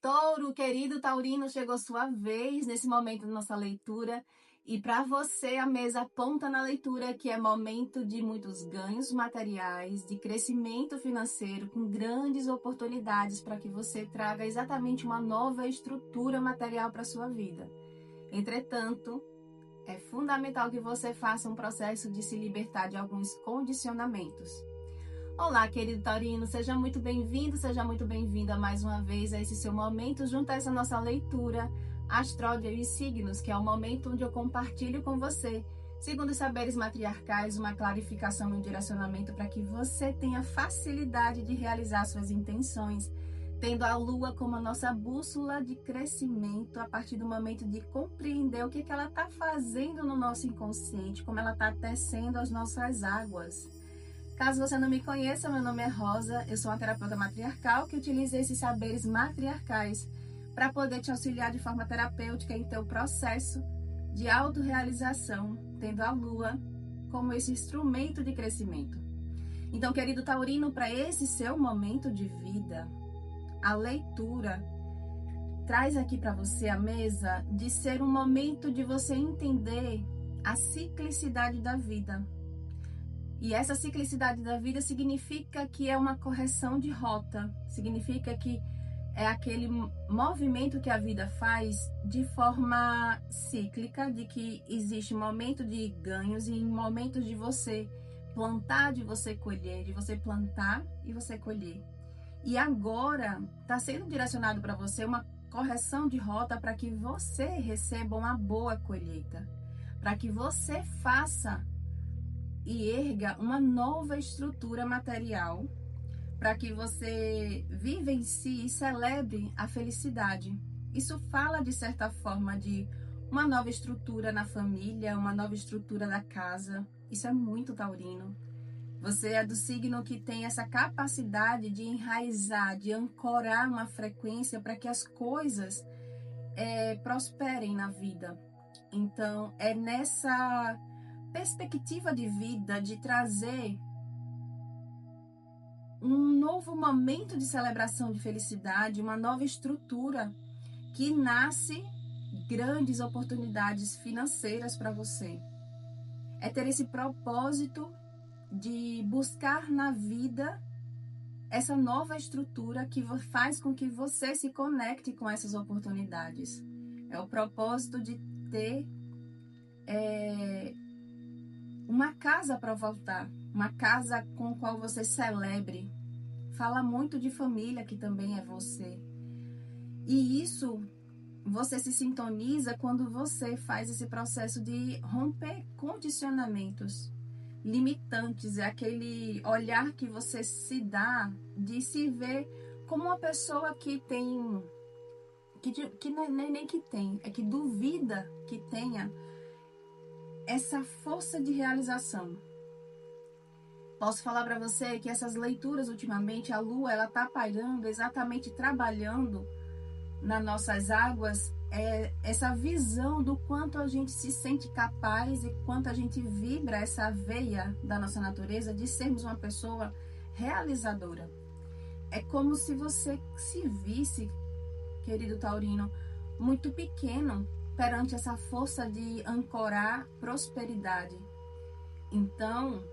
Touro, querido taurino, chegou sua vez nesse momento da nossa leitura. E para você, a mesa aponta na leitura que é momento de muitos ganhos materiais, de crescimento financeiro, com grandes oportunidades para que você traga exatamente uma nova estrutura material para sua vida. Entretanto, é fundamental que você faça um processo de se libertar de alguns condicionamentos. Olá, querido taurino, seja muito bem-vindo, seja muito bem-vinda mais uma vez a esse seu momento, junto a essa nossa leitura Astródia e Signos, que é o momento onde eu compartilho com você, segundo os saberes matriarcais, uma clarificação e um direcionamento para que você tenha facilidade de realizar suas intenções, tendo a Lua como a nossa bússola de crescimento a partir do momento de compreender o que ela está fazendo no nosso inconsciente, como ela está tecendo as nossas águas. Caso você não me conheça, meu nome é Rosa, eu sou uma terapeuta matriarcal que utiliza esses saberes matriarcais para poder te auxiliar de forma terapêutica em teu processo de autorrealização, tendo a Lua como esse instrumento de crescimento. Então, querido taurino, para esse seu momento de vida, a leitura traz aqui para você a mesa de ser um momento de você entender a ciclicidade da vida. E essa ciclicidade da vida significa que é uma correção de rota, significa que é aquele movimento que a vida faz de forma cíclica, de que existe momento de ganhos e momentos de você plantar, de você colher, de você plantar e você colher. E agora está sendo direcionado para você uma correção de rota para que você receba uma boa colheita, para que você faça e erga uma nova estrutura material para que você vivencie e celebre a felicidade. Isso fala, de certa forma, de uma nova estrutura na família, uma nova estrutura da casa. Isso é muito taurino. Você é do signo que tem essa capacidade de enraizar, de ancorar uma frequência para que as coisas prosperem na vida. Então, é nessa perspectiva de vida, de trazer um novo momento de celebração de felicidade, uma nova estrutura que nasce grandes oportunidades financeiras para você. É ter esse propósito de buscar na vida essa nova estrutura que faz com que você se conecte com essas oportunidades. É o propósito de ter uma casa para voltar, uma casa com a qual você celebre. Fala muito de família, que também é você. E isso você se sintoniza quando você faz esse processo de romper condicionamentos limitantes. É aquele olhar que você se dá de se ver como uma pessoa que tem, que não é nem que tem, é que duvida que tenha essa força de realização. Posso falar para você que essas leituras ultimamente, a Lua, ela tá pairando, exatamente trabalhando nas nossas águas, essa visão do quanto a gente se sente capaz e quanto a gente vibra essa veia da nossa natureza de sermos uma pessoa realizadora. É como se você se visse, querido taurino, muito pequeno perante essa força de ancorar prosperidade. Então,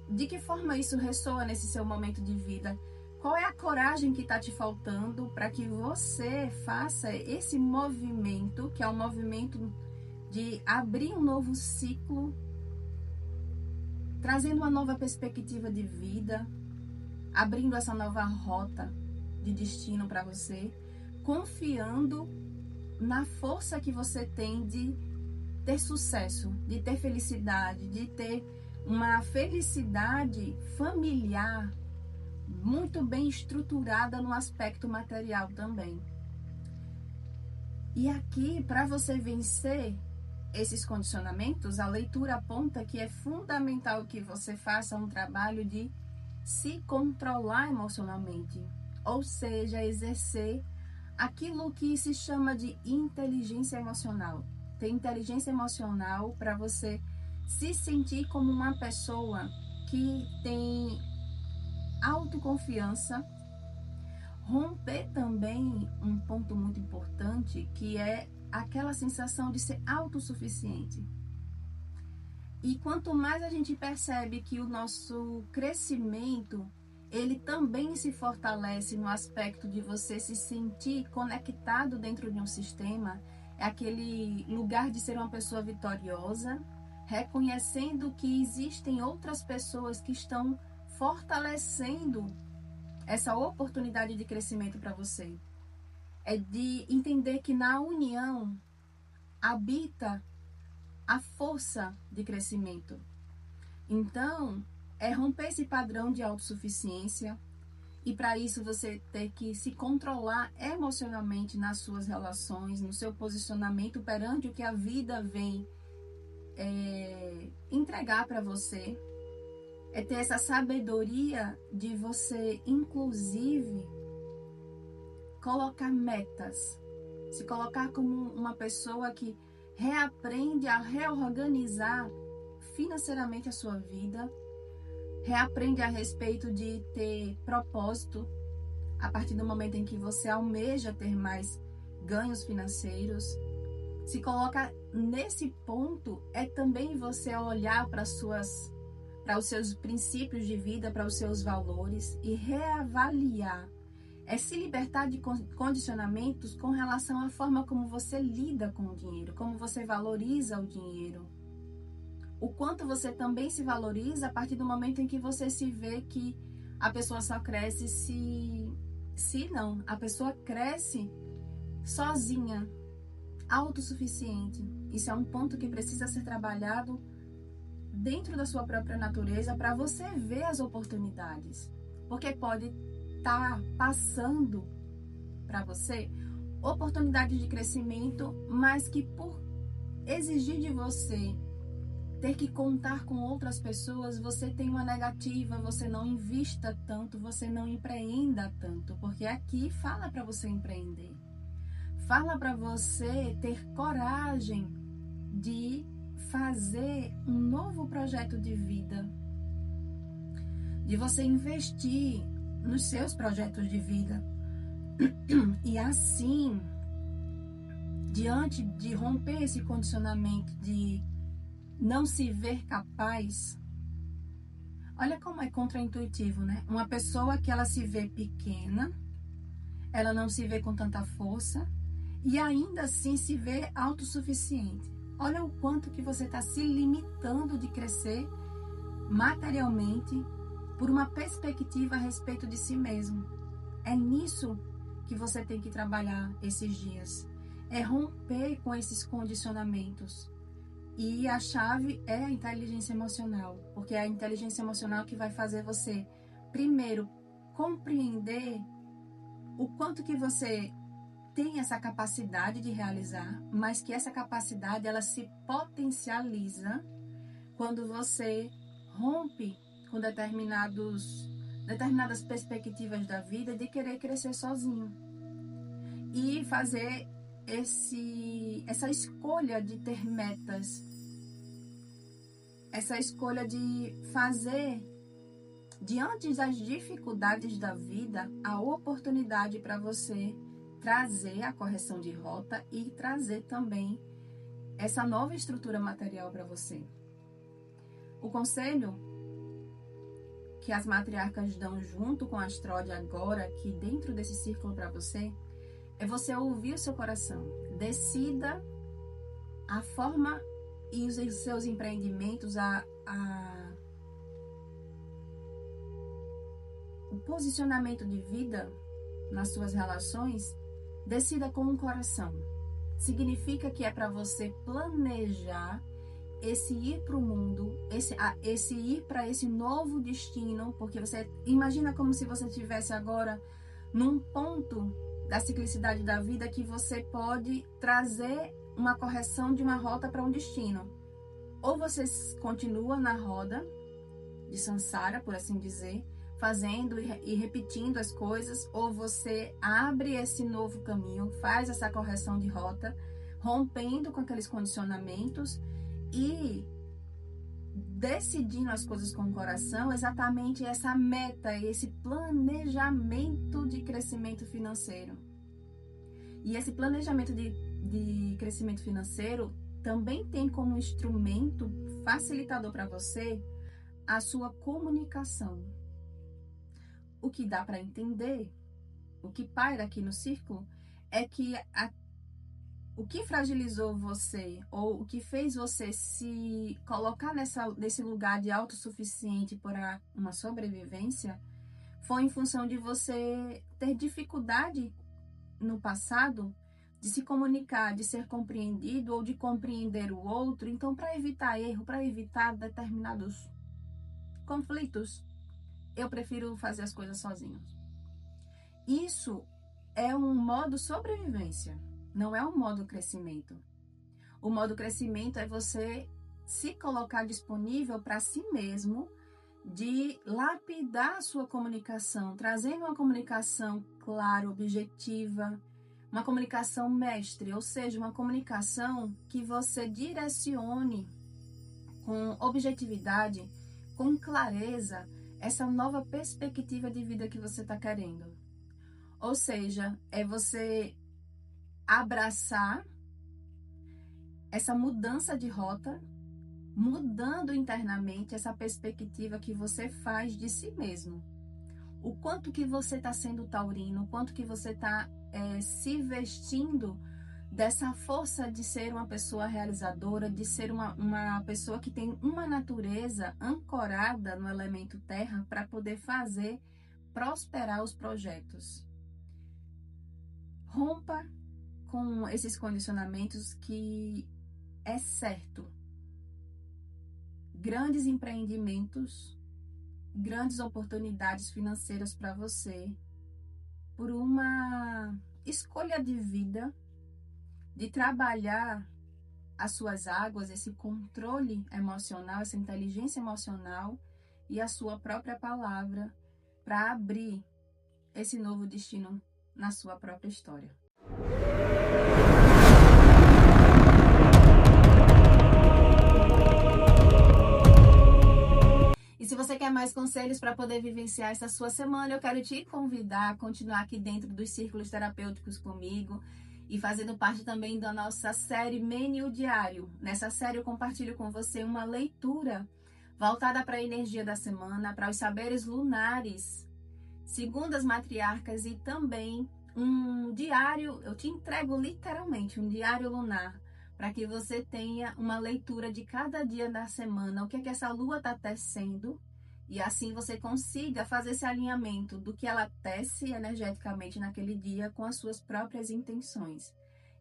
de que forma isso ressoa nesse seu momento de vida? Qual é a coragem que está te faltando para que você faça esse movimento, que é um movimento de abrir um novo ciclo, trazendo uma nova perspectiva de vida, abrindo essa nova rota de destino para você, confiando na força que você tem de ter sucesso, de ter felicidade, de ter uma felicidade familiar muito bem estruturada no aspecto material também. E aqui, para você vencer esses condicionamentos, a leitura aponta que é fundamental que você faça um trabalho de se controlar emocionalmente, ou seja, exercer aquilo que se chama de inteligência emocional. Ter inteligência emocional para você se sentir como uma pessoa que tem autoconfiança, Romper também um ponto muito importante, que é aquela sensação de ser autossuficiente. E quanto mais a gente percebe que o nosso crescimento, ele também se fortalece no aspecto de você se sentir conectado dentro de um sistema, é aquele lugar de ser uma pessoa vitoriosa, reconhecendo que existem outras pessoas que estão fortalecendo essa oportunidade de crescimento para você. É de entender que na união habita a força de crescimento. Então, é romper esse padrão de autossuficiência, e para isso você ter que se controlar emocionalmente nas suas relações, no seu posicionamento perante o que a vida vem entregar para você. É ter essa sabedoria de você, inclusive, colocar metas, se colocar como uma pessoa que reaprende a reorganizar financeiramente a sua vida, reaprende a respeito de ter propósito a partir do momento em que você almeja ter mais ganhos financeiros. Se coloca nesse ponto, é também você olhar para os seus princípios de vida, para os seus valores e reavaliar. É se libertar de condicionamentos com relação à forma como você lida com o dinheiro, como você valoriza o dinheiro. O quanto você também se valoriza a partir do momento em que você se vê que a pessoa só cresce a pessoa cresce sozinha, autossuficiente. Isso é um ponto que precisa ser trabalhado dentro da sua própria natureza para você ver as oportunidades. Porque pode estar passando para você oportunidades de crescimento, mas que por exigir de você ter que contar com outras pessoas, você tem uma negativa, você não invista tanto, você não empreenda tanto, porque aqui fala para você empreender. Fala para você ter coragem de fazer um novo projeto de vida, de você investir nos seus projetos de vida. E assim, diante de romper esse condicionamento de não se ver capaz, olha como é contraintuitivo, né? Uma pessoa que ela se vê pequena, ela não se vê com tanta força e ainda assim se vê autossuficiente. Olha o quanto que você está se limitando de crescer materialmente por uma perspectiva a respeito de si mesmo. É nisso que você tem que trabalhar esses dias. É romper com esses condicionamentos. E a chave é a inteligência emocional, porque é a inteligência emocional que vai fazer você, primeiro, compreender o quanto que você tem essa capacidade de realizar, mas que essa capacidade ela se potencializa quando você rompe com determinadas perspectivas da vida de querer crescer sozinho e fazer essa escolha de ter metas, essa escolha de fazer, diante das dificuldades da vida, a oportunidade para você trazer a correção de rota e trazer também essa nova estrutura material para você. O conselho que as matriarcas dão junto com a Astrode agora, aqui dentro desse círculo para você, é você ouvir o seu coração. Decida a forma e os seus empreendimentos, o posicionamento de vida nas suas relações. Decida com o coração. Significa que é para você planejar esse ir para o mundo, esse ir para esse novo destino, porque você imagina como se você estivesse agora num ponto da ciclicidade da vida que você pode trazer uma correção de uma rota para um destino. Ou você continua na roda de samsara, por assim dizer, fazendo e repetindo as coisas, ou você abre esse novo caminho, faz essa correção de rota, rompendo com aqueles condicionamentos e decidindo as coisas com o coração, exatamente essa meta, esse planejamento de crescimento financeiro. E esse planejamento de crescimento financeiro também tem como instrumento facilitador para você a sua comunicação. O que dá para entender, o que paira aqui no círculo, é que o que fragilizou você, ou o que fez você se colocar nesse lugar de autossuficiente por uma sobrevivência, foi em função de você ter dificuldade no passado de se comunicar, de ser compreendido ou de compreender o outro. Então, para evitar erro, para evitar determinados conflitos, eu prefiro fazer as coisas sozinho. Isso é um modo sobrevivência, não é um modo crescimento. O modo crescimento é você se colocar disponível para si mesmo, de lapidar a sua comunicação, trazendo uma comunicação clara, objetiva, uma comunicação mestre, ou seja, uma comunicação que você direcione com objetividade, com clareza, essa nova perspectiva de vida que você está querendo. Ou seja, é você abraçar essa mudança de rota, mudando internamente essa perspectiva que você faz de si mesmo. O quanto que você está sendo taurino, o quanto que você está se vestindo dessa força de ser uma pessoa realizadora, de ser uma pessoa que tem uma natureza ancorada no elemento terra para poder fazer prosperar os projetos. Rompa com esses condicionamentos que é certo. Grandes empreendimentos, grandes oportunidades financeiras para você, por uma escolha de vida, de trabalhar as suas águas, esse controle emocional, essa inteligência emocional e a sua própria palavra para abrir esse novo destino na sua própria história. E se você quer mais conselhos para poder vivenciar essa sua semana, eu quero te convidar a continuar aqui dentro dos círculos terapêuticos comigo e fazendo parte também da nossa série Menu Diário. Nessa série eu compartilho com você uma leitura voltada para a energia da semana, para os saberes lunares, segundo as matriarcas, e também um diário, eu te entrego literalmente um diário lunar, para que você tenha uma leitura de cada dia da semana, o que é que essa lua está tecendo, e assim você consiga fazer esse alinhamento do que ela tece energeticamente naquele dia com as suas próprias intenções.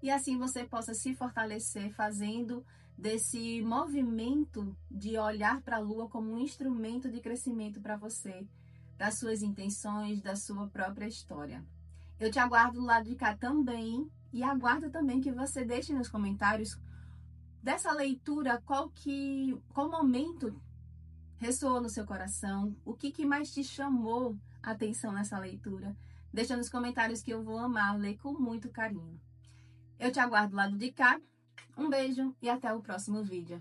E assim você possa se fortalecer fazendo desse movimento de olhar para a lua como um instrumento de crescimento para você, das suas intenções, da sua própria história. Eu te aguardo do lado de cá também, e aguardo também que você deixe nos comentários dessa leitura qual momento ressoou no seu coração, o que mais te chamou a atenção nessa leitura. Deixa nos comentários que eu vou amar ler com muito carinho. Eu te aguardo do lado de cá, um beijo e até o próximo vídeo.